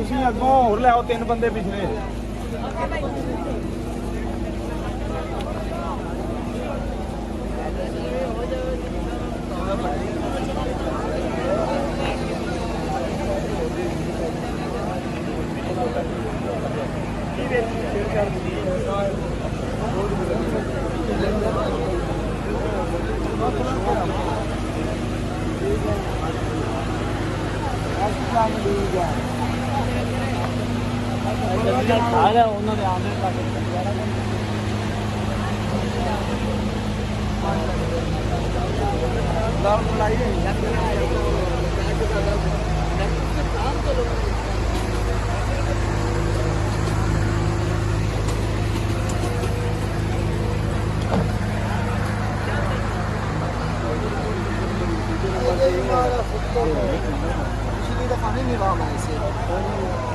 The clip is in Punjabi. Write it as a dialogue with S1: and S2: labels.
S1: ਤੁਸੀਂ ਅੱਗੋਂ ਹੋਰ ਲਿਆਓ 3 ਬੰਦੇ ਪਿਛਲੇ ਉਹਨਾਂ ਦੇ ਆਉਂਦੇ पिछली दफा नहीं मिला हमारे से